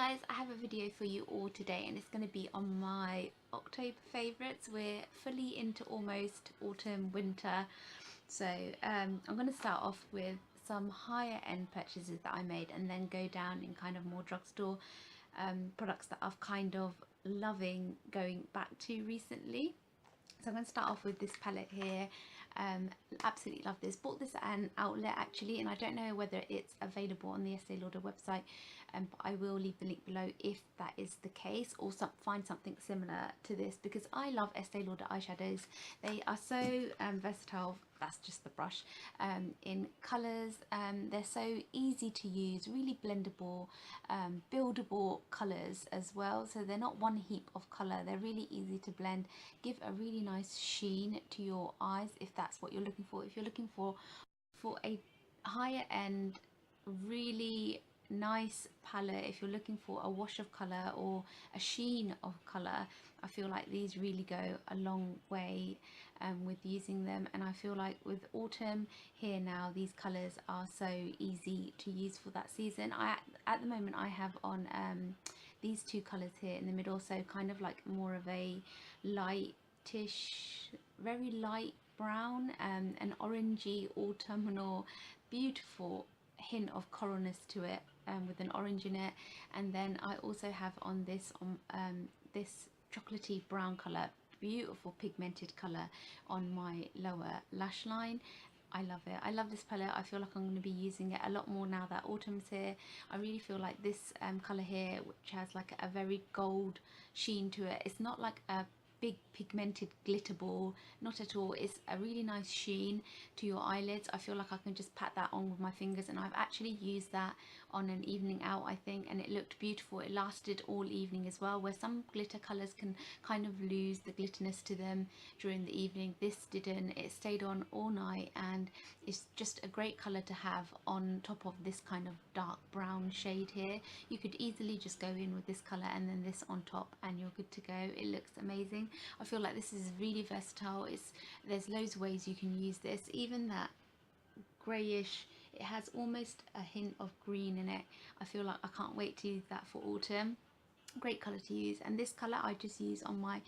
guys, I have a video for you all today and it's going to be on my October favourites. We're fully into almost autumn, winter. So I'm going to start off with some higher end purchases that I made and then go down in kind of more drugstore products that I've kind of loving going back to recently. So I'm going to start off with this palette here. Absolutely love this. Bought this at an outlet actually, and I don't know whether it's available on the Estee Lauder website, but I will leave the link below if that is the case, or find something similar to this, because I love Estee Lauder eyeshadows. They are so versatile. That's just the brush. In colours, they're so easy to use, really blendable, buildable colours as well. So they're not one heap of colour, they're really easy to blend, give a really nice sheen to your eyes if that's what you're looking for. If you're looking for a higher end, really nice palette, if you're looking for a wash of colour or a sheen of colour, I feel like these really go a long way with using them. And I feel like with autumn here now, these colours are so easy to use for that season. At the moment I have on these two colours here in the middle, so kind of like more of a lightish, very light brown, an orangey autumnal, beautiful hint of coralness to it, with an orange in it. And then I also have on this this chocolatey brown colour, beautiful pigmented colour on my lower lash line. I love it. I love this palette. I feel like I'm going to be using it a lot more now that autumn's here. I really feel like this colour here, which has like a very gold sheen to it, it's not like a big pigmented glitter ball, not at all. It's a really nice sheen to your eyelids. I feel like I can just pat that on with my fingers, and I've actually used that on an evening out, I think, and it looked beautiful. It lasted all evening as well, where some glitter colours can kind of lose the glitterness to them during the evening. This didn't. It stayed on all night, and it's just a great colour to have on top of this kind of dark brown shade here. You could easily just go in with this colour and then this on top and you're good to go. It looks amazing. I feel like this is really versatile. There's loads of ways you can use this. Even that greyish, it has almost a hint of green in it. I feel like I can't wait to use that for autumn. Great colour to use. And this colour I just use on my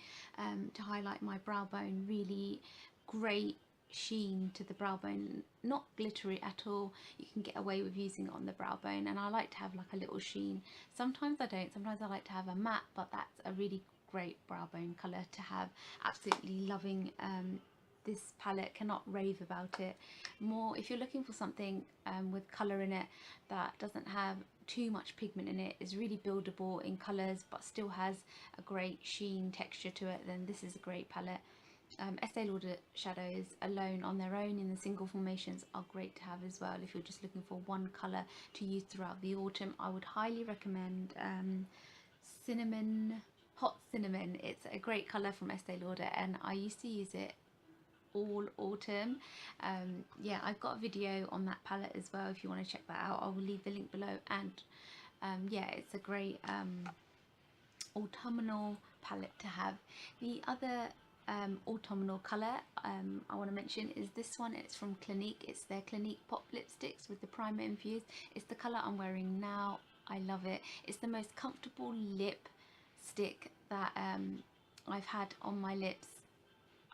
to highlight my brow bone. Really great sheen to the brow bone, not glittery at all. You can get away with using it on the brow bone, and I like to have like a little sheen. Sometimes I don't, sometimes I like to have a matte, but that's a really great brow bone colour to have. Absolutely loving this palette, cannot rave about it more. If you're looking for something with colour in it that doesn't have too much pigment in it, is really buildable in colours but still has a great sheen texture to it, then this is a great palette. Estee Lauder shadows alone on their own in the single formations are great to have as well. If you're just looking for one colour to use throughout the autumn, I would highly recommend cinnamon, hot cinnamon. It's a great colour from Estee Lauder and I used to use it all autumn. Yeah, I've got a video on that palette as well if you want to check that out. I will leave the link below. And yeah, it's a great autumnal palette to have. The other autumnal colour I want to mention is this one. It's from Clinique. It's their Clinique Pop lipsticks with the primer infused. It's the colour I'm wearing now. I love it. It's the most comfortable lipstick that I've had on my lips.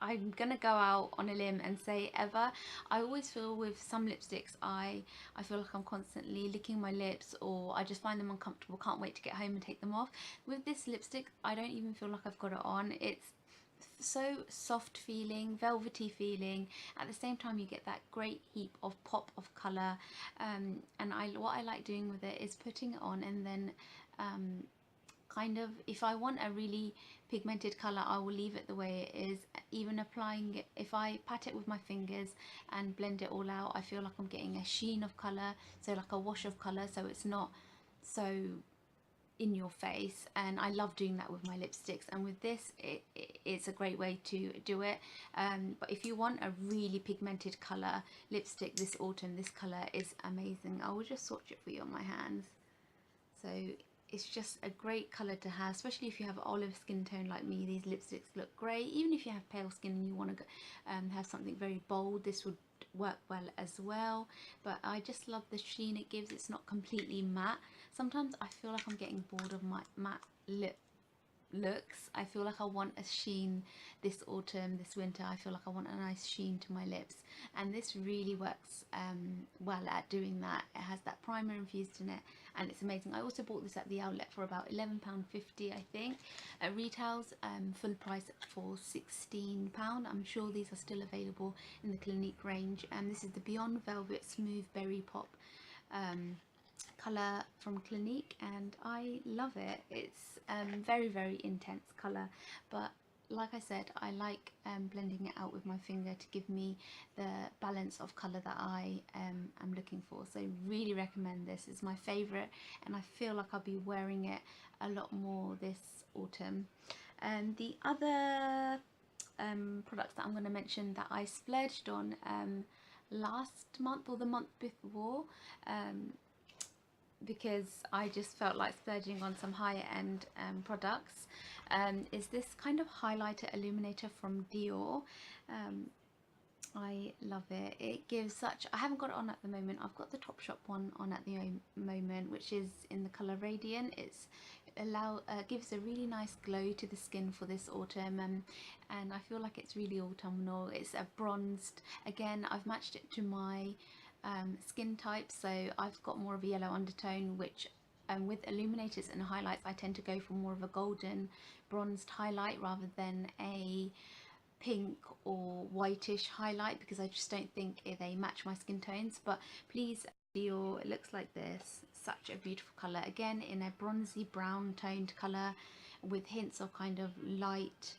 I'm gonna go out on a limb and say ever. I always feel with some lipsticks I feel like I'm constantly licking my lips, or I just find them uncomfortable, can't wait to get home and take them off. With this lipstick I don't even feel like I've got it on. It's so soft feeling, velvety feeling. At the same time you get that great heap of pop of colour, and what I like doing with it is putting it on and then kind of, if I want a really pigmented colour, I will leave it the way it is. Even applying it, if I pat it with my fingers and blend it all out, I feel like I'm getting a sheen of colour, so like a wash of colour, so it's not so in your face. And I love doing that with my lipsticks, and with this it's a great way to do it. But if you want a really pigmented colour lipstick this autumn, this colour is amazing. I will just swatch it for you on my hands. So it's just a great colour to have, especially if you have olive skin tone like me. These lipsticks look great. Even if you have pale skin and you want to have something very bold, this would work well as well. But I just love the sheen it gives. It's not completely matte. Sometimes I feel like I'm getting bored of my matte lip looks. I feel like I want a sheen this autumn, this winter. I feel like I want a nice sheen to my lips, and this really works well at doing that. It has that primer infused in it, and it's amazing. I also bought this at the outlet for about £11.50, I think. It retails full price for £16. I'm sure these are still available in the Clinique range, and this is the Beyond Velvet Smooth Berry Pop colour from Clinique, and I love it. It's very, very intense colour, but like I said, I like blending it out with my finger to give me the balance of colour that I am looking for. So really recommend this. It's my favourite, and I feel like I'll be wearing it a lot more this autumn. The other products that I'm going to mention that I splurged on last month or the month before, because I just felt like splurging on some higher end products, is this kind of highlighter illuminator from Dior. I love it. It gives such, I haven't got it on at the moment. I've got the Topshop one on at the moment, which is in the colour Radiant. It's gives a really nice glow to the skin for this autumn, and I feel like it's really autumnal. It's a bronzed, again I've matched it to my skin type, so I've got more of a yellow undertone, which with illuminators and highlights I tend to go for more of a golden bronzed highlight rather than a pink or whitish highlight, because I just don't think they match my skin tones. But please, Dior, it looks like this. Such a beautiful colour, again in a bronzy brown toned colour with hints of kind of light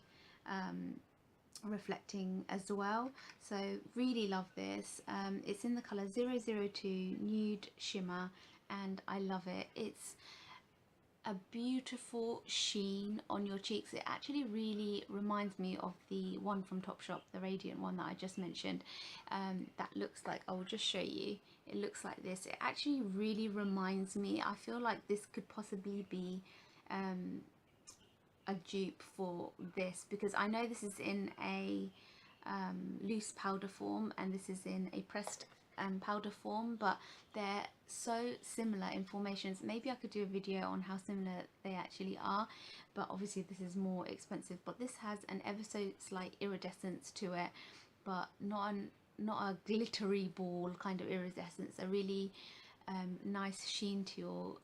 reflecting as well. So really love this. It's in the colour 002 Nude Shimmer, and I love it. It's a beautiful sheen on your cheeks. It actually really reminds me of the one from Topshop, the Radiant one that I just mentioned. That looks like, I will just show you, it looks like this. It actually really reminds me, I feel like this could possibly be a dupe for this, because I know this is in a loose powder form and this is in a pressed powder form, but they're so similar in formations. Maybe I could do a video on how similar they actually are, but obviously this is more expensive. But this has an ever so slight iridescence to it, but not a glittery ball kind of iridescence. A really nice sheen to your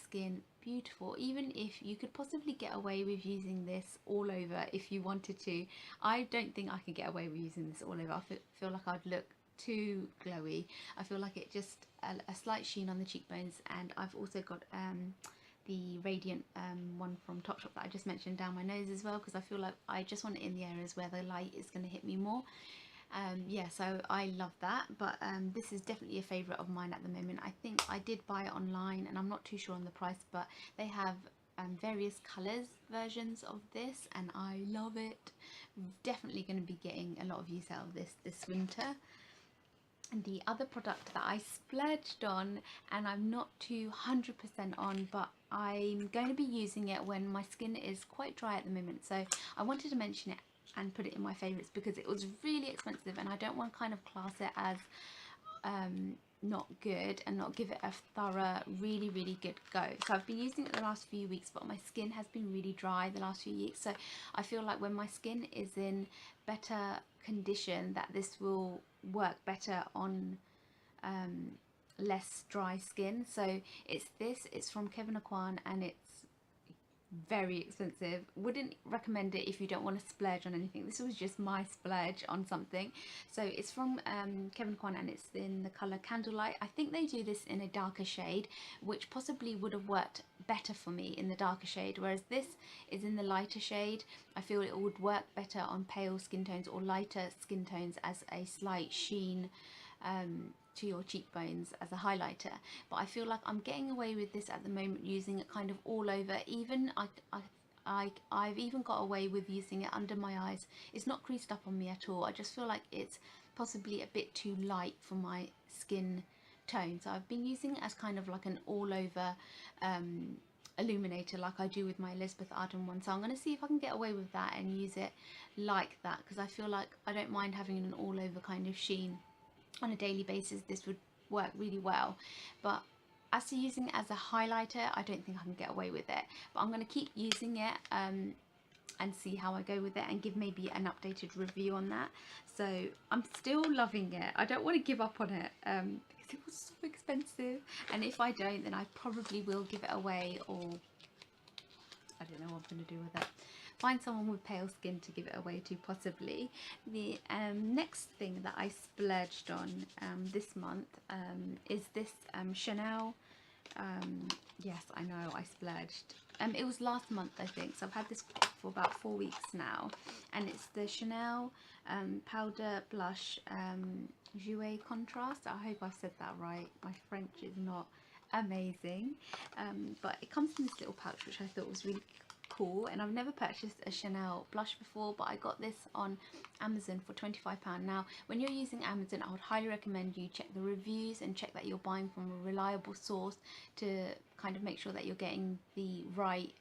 skin. Beautiful. Even if you could possibly get away with using this all over if you wanted to, I don't think I could get away with using this all over. I feel like I'd look too glowy. I feel like it just a slight sheen on the cheekbones. And I've also got the Radiant one from Topshop that I just mentioned down my nose as well, because I feel like I just want it in the areas where the light is going to hit me more. Yeah, so I love that. But this is definitely a favourite of mine at the moment. I think I did buy it online and I'm not too sure on the price, but they have various colours versions of this, and I love it. Definitely going to be getting a lot of use out of this winter. And the other product that I splurged on, and I'm not too 100% on, but I'm going to be using it when my skin is quite dry at the moment, so I wanted to mention it and put it in my favourites because it was really expensive, and I don't want to kind of class it as not good and not give it a thorough, really good go. So I've been using it the last few weeks, but my skin has been really dry the last few weeks, so I feel like when my skin is in better condition that this will work better on less dry skin. So it's from Kevyn Aucoin, and it's very expensive. Wouldn't recommend it if you don't want to splurge on anything. This was just my splurge on something. So it's from Kevyn Aucoin, and it's in the colour Candlelight. I think they do this in a darker shade, which possibly would have worked better for me in the darker shade, whereas this is in the lighter shade. I feel it would work better on pale skin tones or lighter skin tones as a slight sheen to your cheekbones as a highlighter. But I feel like I'm getting away with this at the moment, using it kind of all over. Even I've even got away with using it under my eyes. It's not creased up on me at all. I just feel like it's possibly a bit too light for my skin tone, so I've been using it as kind of like an all over illuminator like I do with my Elizabeth Arden one. So I'm going to see if I can get away with that and use it like that, because I feel like I don't mind having an all over kind of sheen on a daily basis. This would work really well. But as to using it as a highlighter, I don't think I can get away with it, but I'm going to keep using it and see how I go with it and give maybe an updated review on that. So I'm still loving it. I don't want to give up on it because it was so expensive, and if I don't, then I probably will give it away, or I don't know what I'm going to do with it. Find someone with pale skin to give it away to, possibly. The next thing that I splurged on this month is this Chanel. Yes, I know, I splurged. It was last month, I think, so I've had this for about 4 weeks now, and it's the Chanel powder blush Jouer contrast. I hope I said that right. My French is not amazing, but it comes in this little pouch, which I thought was really cool. And I've never purchased a Chanel blush before, but I got this on Amazon for £25. Now, when you're using Amazon, I would highly recommend you check the reviews and check that you're buying from a reliable source to kind of make sure that you're getting the right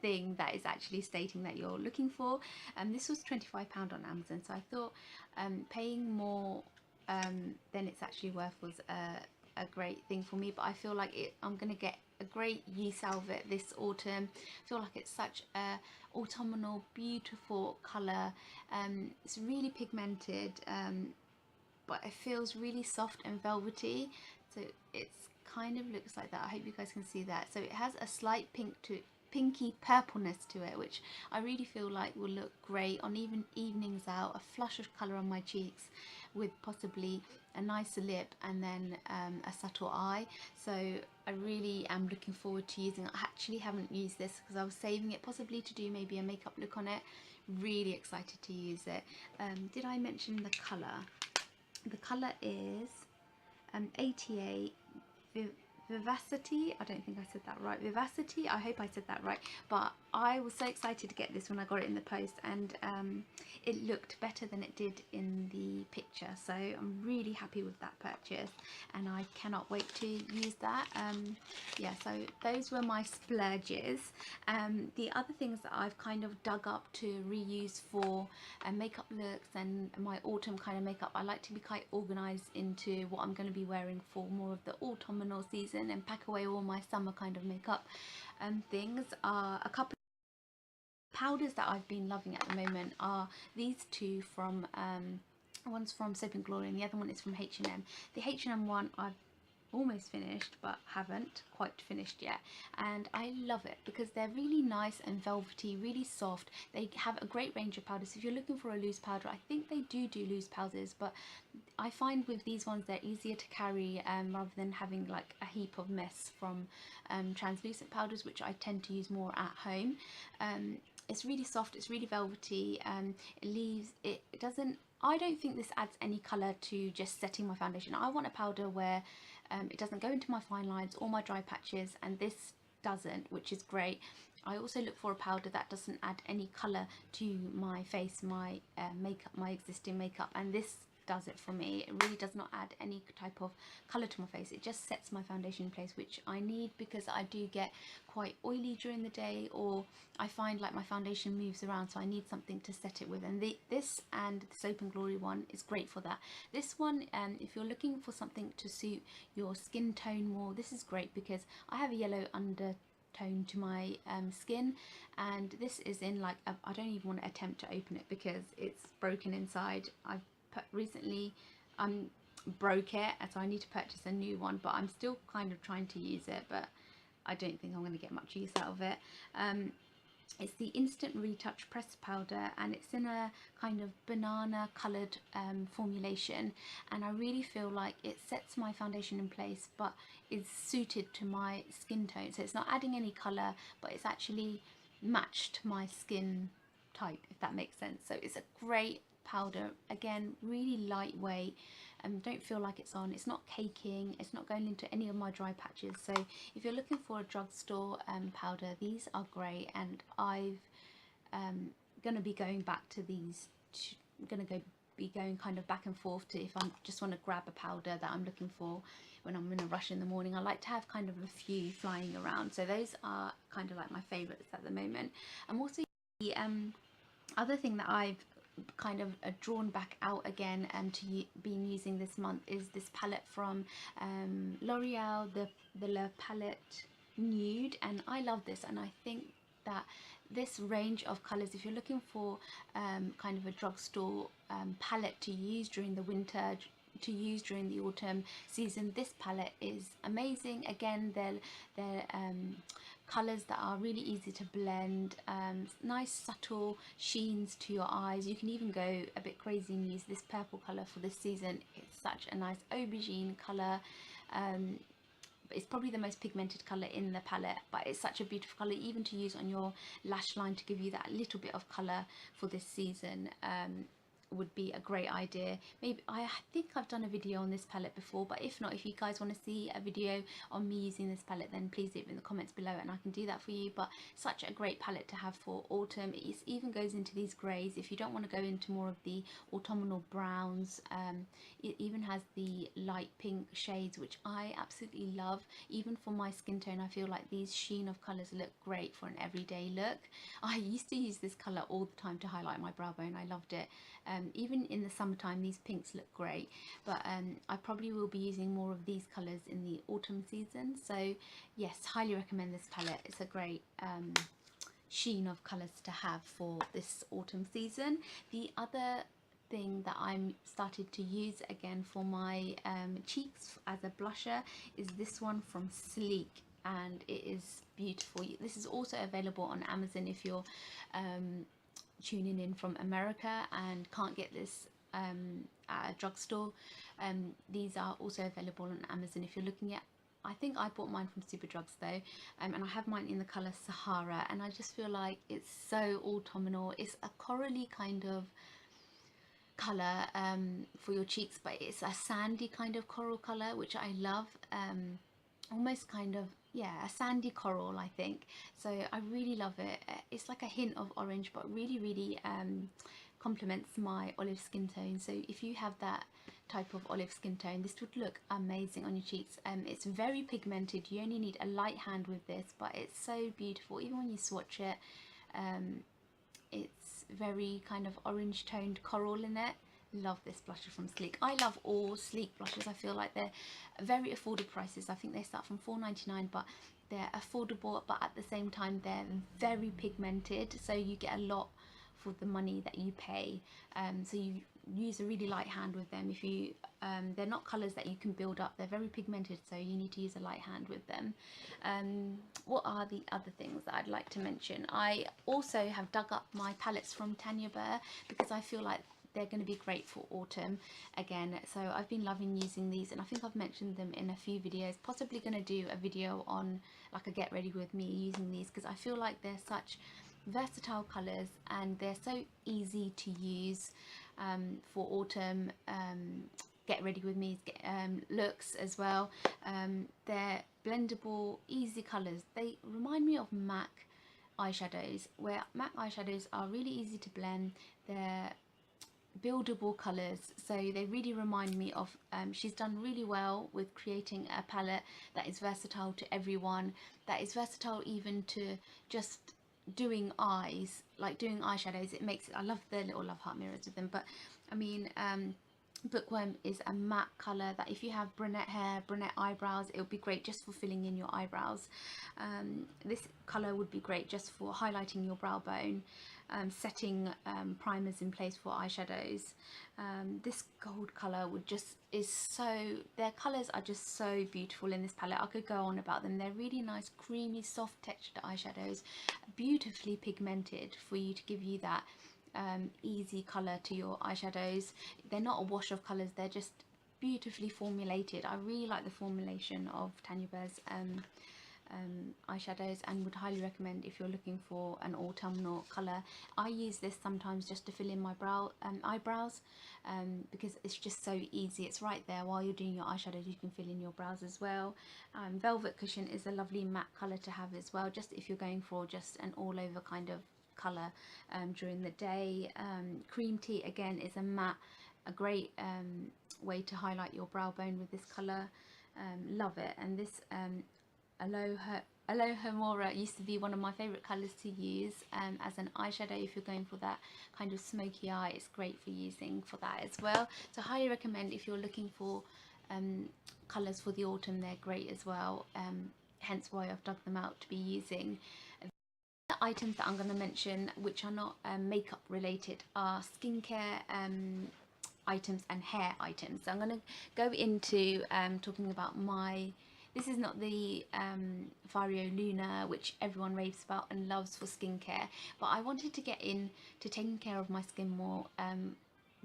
thing that is actually stating that you're looking for. And this was £25 on Amazon, so I thought paying more than it's actually worth was a great thing for me. But I feel like I'm gonna get a great use out of it this autumn. I feel like it's such a autumnal, beautiful colour. It's really pigmented, but it feels really soft and velvety, so it's kind of looks like that. I hope you guys can see that. So it has a slight pinky purpleness to it, which I really feel like will look great on even evenings out. A flush of colour on my cheeks with possibly a nicer lip and then a subtle eye. So I really am looking forward to using it. I actually haven't used this because I was saving it possibly to do maybe a makeup look on it. Really excited to use it. Did I mention the colour? The colour is 88 Vivacity. I don't think I said that right. Vivacity. I hope I said that right. But I was so excited to get this when I got it in the post, and it looked better than it did in the picture. So I'm really happy with that purchase, and I cannot wait to use that. Yeah, so those were my splurges. The other things that I've kind of dug up to reuse for makeup looks and my autumn kind of makeup, I like to be quite organised into what I'm going to be wearing for more of the autumnal season and pack away all my summer kind of makeup things. A couple of powders that I've been loving at the moment are these two from one's from Soap and Glory and the other one is from H&M. The H&M one I've almost finished but haven't quite finished yet, and I love it because they're really nice and velvety, really soft. They have a great range of powders. If you're looking for a loose powder, I think they do loose powders, but I find with these ones they're easier to carry rather than having like a heap of mess from translucent powders, which I tend to use more at home. It's really soft, it's really velvety, it doesn't, I don't think this adds any colour to just setting my foundation. I want a powder where it doesn't go into my fine lines or my dry patches, and this doesn't, which is great. I also look for a powder that doesn't add any colour to my face, my makeup, my existing makeup, and this does it for me. It really does not add any type of colour to my face. It just sets my foundation in place, which I need because I do get quite oily during the day, or I find like my foundation moves around, so I need something to set it with, and this and the Soap and Glory one is great for that. This one, if you're looking for something to suit your skin tone more, this is great because I have a yellow undertone to my skin, and this is in like I don't even want to attempt to open it because it's broken inside. I've recently broke it, and so I need to purchase a new one, but I'm still kind of trying to use it, but I don't think I'm going to get much use out of it. It's the Instant Retouch Pressed Powder, and it's in a kind of banana coloured formulation, and I really feel like it sets my foundation in place but is suited to my skin tone. So it's not adding any colour, but it's actually matched my skin type, if that makes sense. So it's a great powder, again really lightweight, and don't feel like it's on, it's not caking, it's not going into any of my dry patches. So if you're looking for a drugstore powder, these are great, and I've gonna be going back to these, gonna be going kind of back and forth to if I just want to grab a powder that I'm looking for when I'm in a rush in the morning. I like to have kind of a few flying around, so those are kind of like my favorites at the moment. I'm also the other thing that I've kind of drawn back out again and been using this month is this palette from L'Oreal, the La Palette Nude, and I love this, and I think that this range of colors, if you're looking for kind of a drugstore palette to use during the winter, to use during the autumn season, this palette is amazing. Again, they're colors that are really easy to blend, nice subtle sheens to your eyes. You can even go a bit crazy and use this purple color for this season. It's such a nice aubergine color. It's probably the most pigmented color in the palette, but it's such a beautiful color even to use on your lash line to give you that little bit of color for this season. Would be a great idea. Maybe I think I've done a video on this palette before, but if not, if you guys want to see a video on me using this palette, then please leave it in the comments below and I can do that for you. But such a great palette to have for autumn. It even goes into these greys if you don't want to go into more of the autumnal browns. It even has the light pink shades, which I absolutely love. Even for my skin tone, I feel like these sheen of colors look great for an everyday look. I used to use this color all the time to highlight my brow bone. I loved it. Even in the summertime, these pinks look great, but I probably will be using more of these colors in the autumn season. So yes, highly recommend this palette. It's a great sheen of colors to have for this autumn season. The other thing that I'm started to use again for my cheeks as a blusher is this one from Sleek, and it is beautiful. This is also available on Amazon if you're tuning in from America and can't get this at a drugstore. These are also available on Amazon if you're looking at, I think I bought mine from Superdrugs though, and I have mine in the colour Sahara, and I just feel like it's so autumnal. It's a corally kind of colour for your cheeks, but it's a sandy kind of coral colour, which I love. Almost kind of, yeah, a sandy coral, I think. So I really love it. It's like a hint of orange, but really complements my olive skin tone. So if you have that type of olive skin tone, this would look amazing on your cheeks. It's very pigmented. You only need a light hand with this, but it's so beautiful. Even when you swatch it, it's very kind of orange toned coral in it. Love this blusher from Sleek. I love all Sleek blushes. I feel like they're very affordable prices. I think they start from $4.99, but they're affordable, but at the same time they're very pigmented, so you get a lot for the money that you pay. So you use a really light hand with them. If you they're not colors that you can build up, they're very pigmented, so you need to use a light hand with them. What are the other things that I'd like to mention? I also have dug up my palettes from Tanya Burr because I feel like they're going to be great for autumn again. So I've been loving using these, and I think I've mentioned them in a few videos. Possibly going to do a video on like a get ready with me using these, because I feel like they're such versatile colors and they're so easy to use for autumn get ready with me looks as well. They're blendable, easy colors. They remind me of MAC eyeshadows, where MAC eyeshadows are really easy to blend. They're buildable colors, so they really remind me of she's done really well with creating a palette that is versatile to everyone, that is versatile even to just doing eyes, like doing eyeshadows. It makes it, I love the little love heart mirrors with them. But I mean, Bookworm is a matte colour that if you have brunette hair, brunette eyebrows, it would be great just for filling in your eyebrows. This colour would be great just for highlighting your brow bone, setting primers in place for eyeshadows. This gold colour would just is so, their colours are just so beautiful in this palette. I could go on about them. They're really nice, creamy, soft textured eyeshadows, beautifully pigmented for you to give you that easy colour to your eyeshadows. They're not a wash of colours, they're just beautifully formulated. I really like the formulation of Tanya Burr's eyeshadows, and would highly recommend if you're looking for an autumnal colour. I use this sometimes just to fill in my eyebrows because it's just so easy. It's right there while you're doing your eyeshadows, you can fill in your brows as well. Velvet Cushion is a lovely matte colour to have as well, just if you're going for just an all over kind of colour during the day. Cream Tea again is a matte a great way to highlight your brow bone with this colour. Love it. And this Aloha Mora used to be one of my favourite colours to use as an eyeshadow. If you're going for that kind of smoky eye, it's great for using for that as well. So I highly recommend if you're looking for colours for the autumn, they're great as well. Hence why I've dug them out to be using. The items that I'm going to mention, which are not makeup related, are skincare items and hair items. So I'm going to go into talking about this is not the Vario Luna, which everyone raves about and loves for skincare, but I wanted to get into taking care of my skin more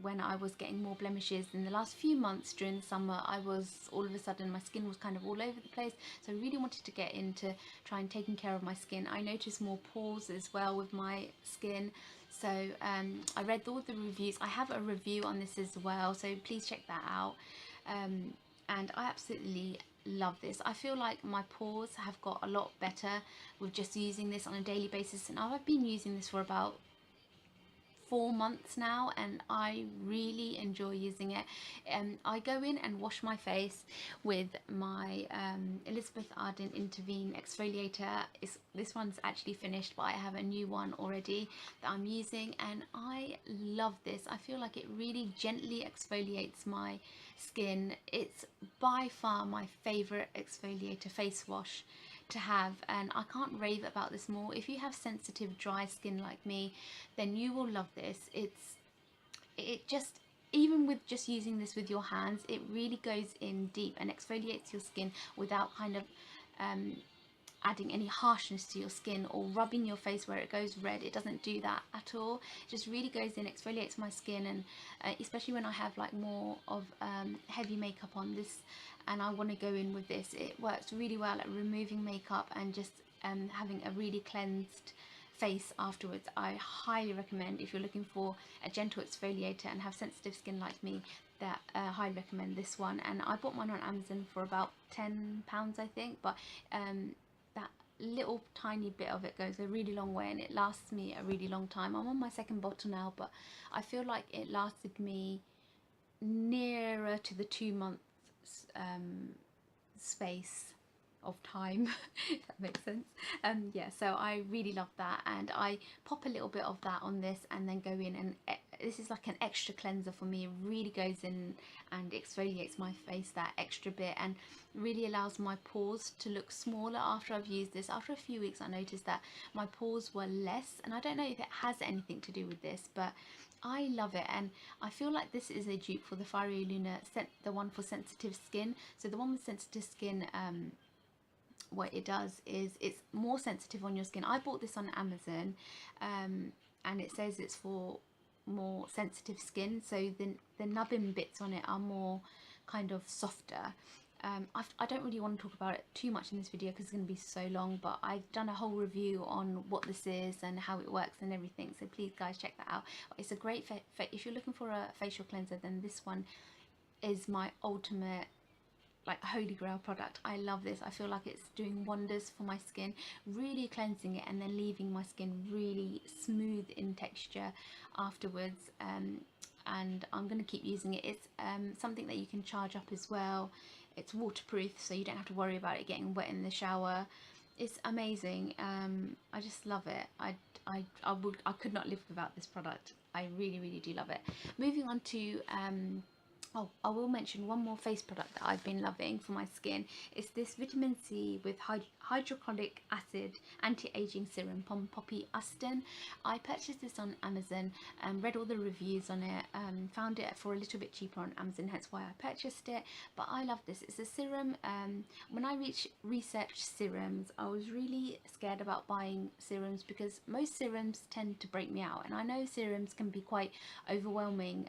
when I was getting more blemishes in the last few months. During the summer, I was all of a sudden, my skin was kind of all over the place, so I really wanted to get into trying taking care of my skin. I noticed more pores as well with my skin, so I read all the reviews. I have a review on this as well, so please check that out. And I absolutely love this. I feel like my pores have got a lot better with just using this on a daily basis, and I've been using this for about 4 months now, and I really enjoy using it. I go in and wash my face with my Elizabeth Arden Intervene exfoliator. This one's actually finished, but I have a new one already that I'm using, and I love this. I feel like it really gently exfoliates my skin. It's by far my favorite exfoliator face wash to have, and I can't rave about this more. If you have sensitive dry skin like me, then you will love this. It just, even with just using this with your hands, it really goes in deep and exfoliates your skin without kind of adding any harshness to your skin or rubbing your face where it goes red. It doesn't do that at all. It just really goes in, exfoliates my skin, and especially when I have like more of heavy makeup on this and I want to go in with this, it works really well at removing makeup and just having a really cleansed face afterwards. I highly recommend, if you're looking for a gentle exfoliator and have sensitive skin like me, that I highly recommend this one. And I bought mine on Amazon for about £10, I think, but that little tiny bit of it goes a really long way, and it lasts me a really long time. I'm on my second bottle now, but I feel like it lasted me nearer to the 2 months space of time, if that makes sense. Yeah, so I really love that, and I pop a little bit of that on this and then go in, and this is like an extra cleanser for me. It really goes in and exfoliates my face that extra bit, and really allows my pores to look smaller after I've used this. After a few weeks I noticed that my pores were less, and I don't know if it has anything to do with this, but I love it. And I feel like this is a dupe for the Fario Luna, the one for sensitive skin. So the one with sensitive skin, what it does is it's more sensitive on your skin. I bought this on Amazon, and it says it's for more sensitive skin, so the nubbin bits on it are more kind of softer. I don't really want to talk about it too much in this video because it's going to be so long, but I've done a whole review on what this is and how it works and everything, so please guys check that out. It's a great if you're looking for a facial cleanser, then this one is my ultimate, like, holy grail product. I love this. I feel like it's doing wonders for my skin, really cleansing it and then leaving my skin really smooth in texture afterwards. And I'm going to keep using it. It's something that you can charge up as well. It's waterproof, so you don't have to worry about it getting wet in the shower. It's amazing. I just love it. I could not live without this product. I really do love it. Moving on to oh, I will mention one more face product that I've been loving for my skin. It's this vitamin C with hydrochloric acid anti-aging serum from Poppy Aston. I purchased this on Amazon and read all the reviews on it, found it for a little bit cheaper on Amazon, hence why I purchased it. But I love this. It's a serum. When I researched serums, I was really scared about buying serums because most serums tend to break me out, and I know serums can be quite overwhelming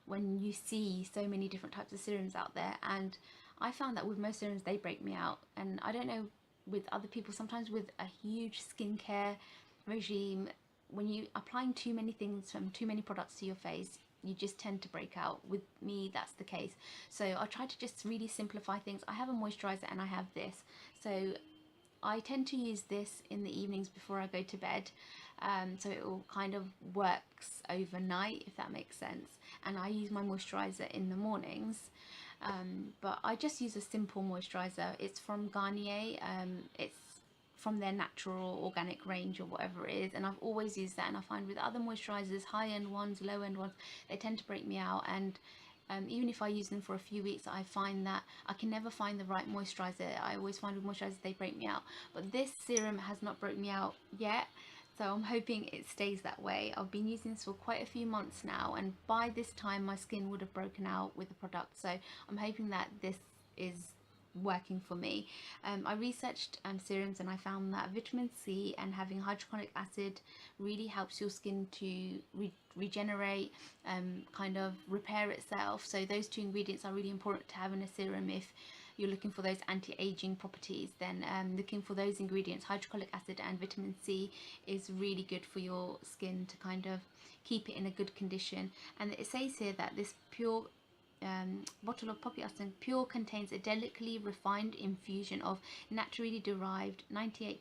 when you see so many different types of serums out there. And I found that with most serums, they break me out. And I don't know with other people, sometimes with a huge skincare regime, when you applying too many things from too many products to your face, you just tend to break out. With me, that's the case. So I try to just really simplify things. I have a moisturizer and I have this, so I tend to use this in the evenings before I go to bed. so it all kind of works overnight, if that makes sense. And I use my moisturizer in the mornings, but I just use a simple moisturizer. It's from Garnier. It's from their natural organic range or whatever it is, and I've always used that. And I find with other moisturizers, high-end ones, low-end ones, they tend to break me out. And even if I use them for a few weeks, I find that I can never find the right moisturizer. I always find with moisturizers they break me out, but this serum has not broken me out yet, so I'm hoping it stays that way. I've been using this for quite a few months now, and by this time my skin would have broken out with the product, so I'm hoping that this is working for me. I researched serums, and I found that vitamin C and having hydrochloric acid really helps your skin to regenerate, kind of repair itself. So those two ingredients are really important to have in a serum. If you're looking for those anti-aging properties, then looking for those ingredients, hydrochloric acid and vitamin C, is really good for your skin to kind of keep it in a good condition. And it says here that this pure bottle of poppy Austin Pure contains a delicately refined infusion of naturally derived 98%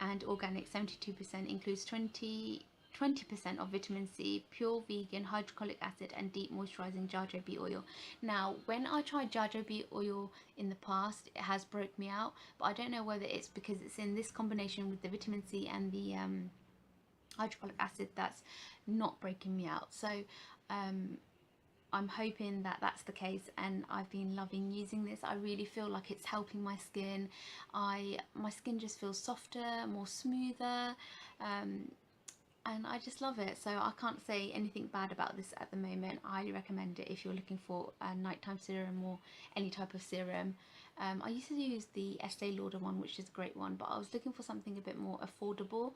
and organic 72%, includes 20% of vitamin C, pure vegan hydrochloric acid, and deep moisturizing jojoba oil. Now, when I tried jojoba oil in the past, it has broke me out, but I don't know whether it's because it's in this combination with the vitamin C and the hydrochloric acid that's not breaking me out. So I'm hoping that that's the case, and I've been loving using this. I really feel like it's helping my skin. My skin just feels softer, more smoother, and I just love it. So I can't say anything bad about this at the moment. I highly recommend it if you're looking for a nighttime serum or any type of serum. I used to use the Estee Lauder one, which is a great one, but I was looking for something a bit more affordable.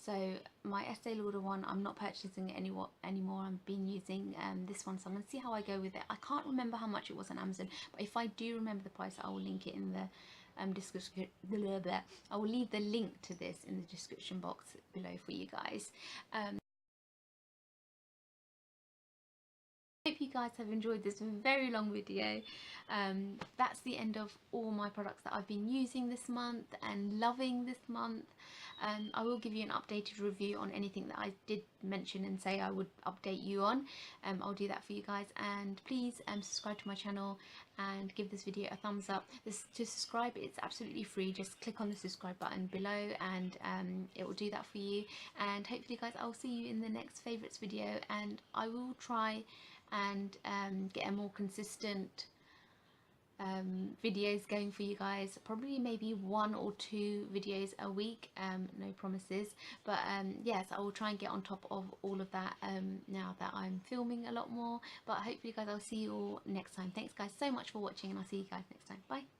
So my Estee Lauder one, I'm not purchasing it anymore. I've been using this one, so I'm going to see how I go with it. I can't remember how much it was on Amazon, but if I do remember the price, I will link it in the description. I will leave the link to this in the description box below for you guys. Hope you guys have enjoyed this very long video. That's the end of all my products that I've been using this month and loving this month. I will give you an updated review on anything that I did mention and say I would update you on. I'll do that for you guys, and please subscribe to my channel and give this video a thumbs up. To subscribe, it's absolutely free. Just click on the subscribe button below, and it will do that for you. And hopefully guys, I'll see you in the next favorites video, and I will try and get a more consistent videos going for you guys. Probably maybe 1 or 2 videos a week, no promises, but yes, I will try and get on top of all of that now that I'm filming a lot more. But hopefully guys, I'll see you all next time. Thanks guys so much for watching, and I'll see you guys next time. Bye.